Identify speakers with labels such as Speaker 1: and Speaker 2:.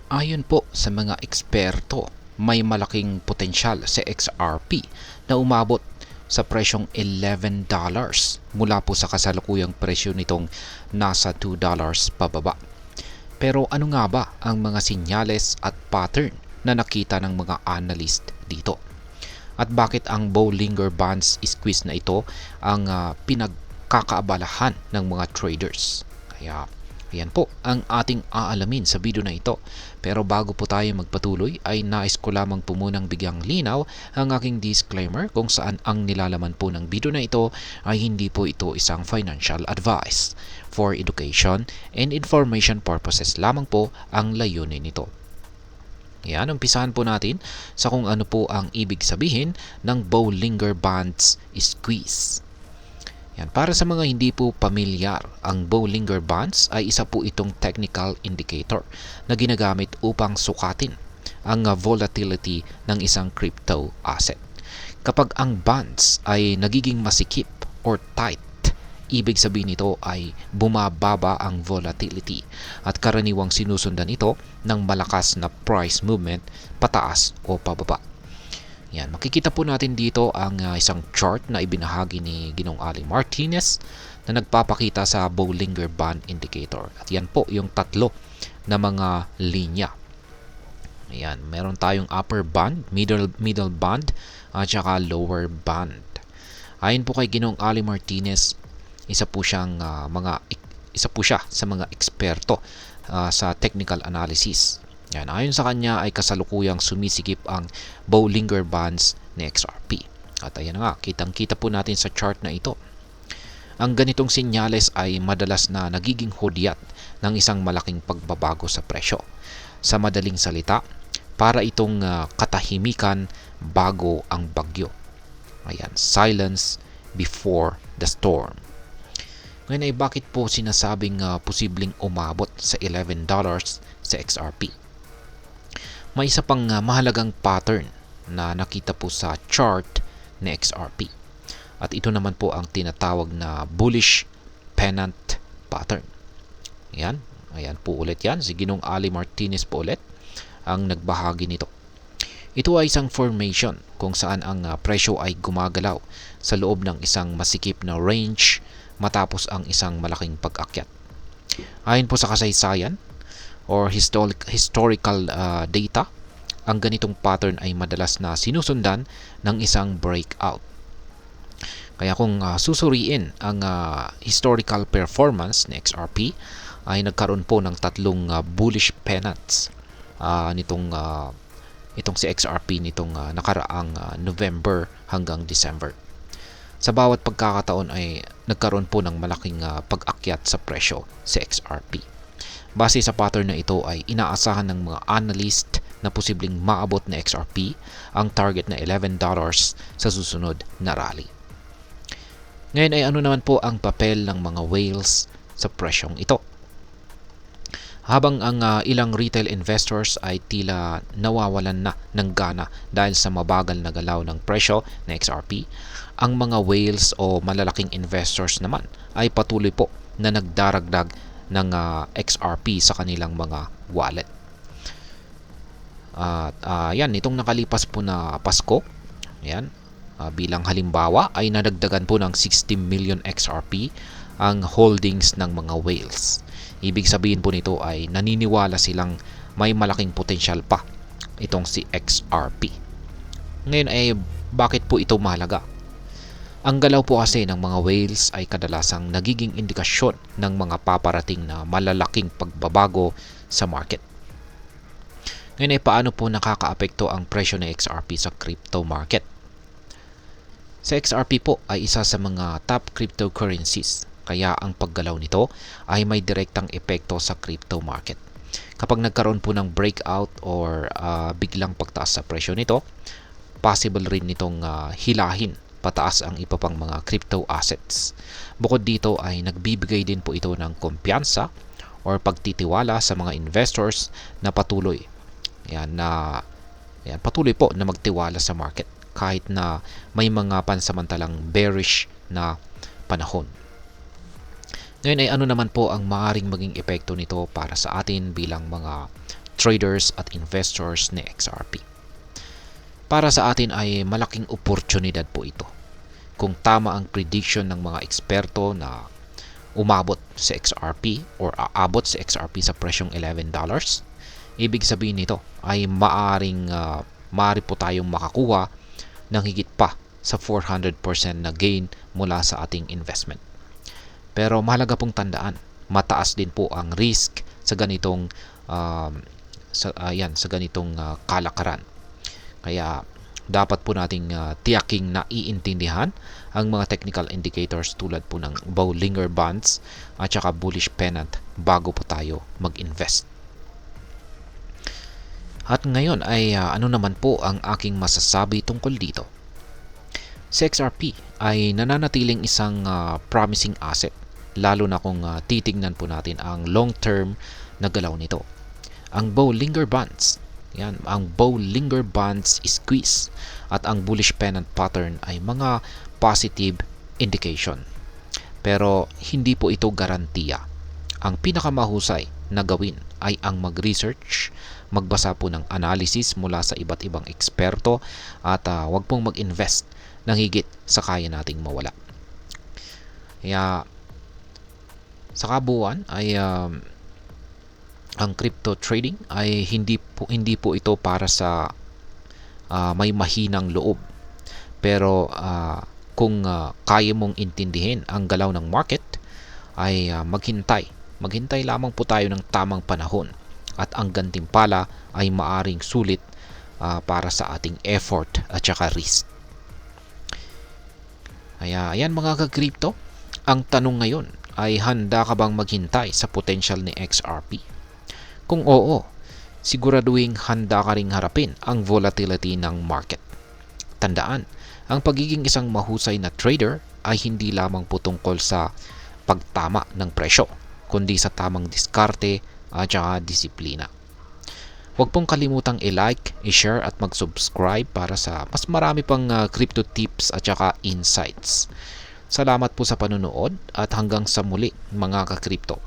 Speaker 1: Ayon po sa mga eksperto, may malaking potensyal sa XRP na umabot sa presyong $11 mula po sa kasalukuyang presyo nitong nasa $2 pababa. Pero ano nga ba ang mga sinyales at pattern na nakita ng mga analyst dito? At bakit ang Bollinger Bands squeeze na ito ang pinagkakaabalahan ng mga traders? Kaya ayan po ang ating aalamin sa video na ito. Pero bago po tayo magpatuloy ay nais ko lamang po munang bigyang linaw ang aking disclaimer kung saan ang nilalaman po ng video na ito ay hindi po ito isang financial advice. For education and information purposes lamang po ang layunin nito. Yan, umpisahan po natin sa kung ano po ang ibig sabihin ng Bollinger Bands squeeze. Yan, para sa mga hindi po pamilyar, ang Bollinger Bands ay isa po itong technical indicator na ginagamit upang sukatin ang volatility ng isang crypto asset. Kapag ang bands ay nagiging masikip or tight, ibig sabihin nito ay bumababa ang volatility at karaniwang sinusundan ito ng malakas na price movement pataas o pababa. Yan, makikita po natin dito ang isang chart na ibinahagi ni Ginong Ali Martinez na nagpapakita sa Bollinger Band Indicator. At yan po yung tatlo na mga linya. Ayan, meron tayong upper band, middle band, at saka lower band. Ayon po kay Ginong Ali Martinez, isa po siya sa mga eksperto sa technical analysis. Yan, ayon sa kanya ay kasalukuyang sumisikip ang Bollinger Bands ni XRP. At ayan nga, kitang-kita po natin sa chart na ito. Ang ganitong sinyales ay madalas na nagiging hudyat ng isang malaking pagbabago sa presyo. Sa madaling salita, para itong katahimikan bago ang bagyo. Ayan, silence before the storm. Ngayon ay bakit po sinasabing posibleng umabot sa $11 sa XRP? May isa pang mahalagang pattern na nakita po sa chart ni XRP. At ito naman po ang tinatawag na bullish pennant pattern. Ayan, ayan po ulit yan. Si Ginong Ali Martinez po ulit ang nagbahagi nito. Ito ay isang formation kung saan ang presyo ay gumagalaw sa loob ng isang masikip na range matapos ang isang malaking pag-akyat. Ayon po sa kasaysayan or historical data, ang ganitong pattern ay madalas na sinusundan ng isang breakout. Kaya kung susuriin ang historical performance ni XRP, ay nagkaroon po ng tatlong bullish pennants itong si XRP nitong nakaraang November hanggang December. Sa bawat pagkakataon ay nagkaroon po ng malaking pag-akyat sa presyo si XRP. Base sa pattern na ito ay inaasahan ng mga analyst na posibleng maabot na XRP ang target na $11 sa susunod na rally. Ngayon ay ano naman po ang papel ng mga whales sa presyong ito? Habang ang ilang retail investors ay tila nawawalan na ng gana dahil sa mabagal na galaw ng presyo ng XRP, ang mga whales o malalaking investors naman ay patuloy po na nagdaragdag ng XRP sa kanilang mga wallet. At yan, itong nakalipas po na Pasko, yan, bilang halimbawa ay nadagdagan po ng 60 million XRP ang holdings ng mga whales. Ibig sabihin po nito ay naniniwala silang may malaking potensyal pa itong si XRP. Ngayon ay bakit po ito mahalaga? Ang galaw po kasi ng mga whales ay kadalasang nagiging indikasyon ng mga paparating na malalaking pagbabago sa market. Ngayon ay paano po nakakaapekto ang presyo ng XRP sa crypto market? Sa XRP po ay isa sa mga top cryptocurrencies, kaya ang paggalaw nito ay may direktang epekto sa crypto market. Kapag nagkaroon po ng breakout or biglang pagtaas sa presyo nito, possible rin nitong hilahin pataas ang iba pang mga crypto assets. Bukod dito ay nagbibigay din po ito ng kumpiyansa or pagtitiwala sa mga investors na patuloy patuloy po na magtiwala sa market kahit na may mga pansamantalang bearish na panahon. Ngayon ay ano naman po ang maaaring maging epekto nito para sa atin bilang mga traders at investors ni XRP. Para sa atin ay malaking oportunidad po ito. Kung tama ang prediction ng mga eksperto na umabot sa XRP or aabot sa XRP sa presyong $11, ibig sabihin nito ay maaari po tayong makakuha ng higit pa sa 400% na gain mula sa ating investment. Pero mahalaga pong tandaan, mataas din po ang risk sa ganitong kalakaran. Kaya dapat po nating tiyaking naiintindihan ang mga technical indicators tulad po ng Bollinger Bands at saka bullish pennant bago po tayo mag-invest. At ngayon ay ano naman po ang aking masasabi tungkol dito? Si XRP ay nananatiling isang promising asset, lalo na kung titignan po natin ang long-term na galaw nito. Ang Bollinger Bands, ang Bollinger Bands squeeze at ang bullish pennant pattern ay mga positive indication. Pero hindi po ito garantiya. Ang pinakamahusay na gawin ay ang mag-research, magbasa po ng analysis mula sa iba't ibang eksperto at wag pong mag-invest ng higit sa kaya nating mawala. Kaya sa kabuuan ay ang crypto trading ay hindi po ito para sa may mahinang loob. Pero kung kaya mong intindihin ang galaw ng market ay maghintay lamang po tayo ng tamang panahon at ang gantimpala ay maaring sulit para sa ating effort at saka risk. Kaya ayan mga ka-crypto, ang tanong ngayon ay handa ka bang maghintay sa potential ni XRP? Kung oo, siguraduhin handa ka ring harapin ang volatility ng market. Tandaan, ang pagiging isang mahusay na trader ay hindi lamang po tungkol sa pagtama ng presyo, kundi sa tamang diskarte at saka disiplina. Huwag pong kalimutang i-like, i-share at mag-subscribe para sa mas marami pang crypto tips at saka insights. Salamat po sa panonood at hanggang sa muli mga ka-crypto.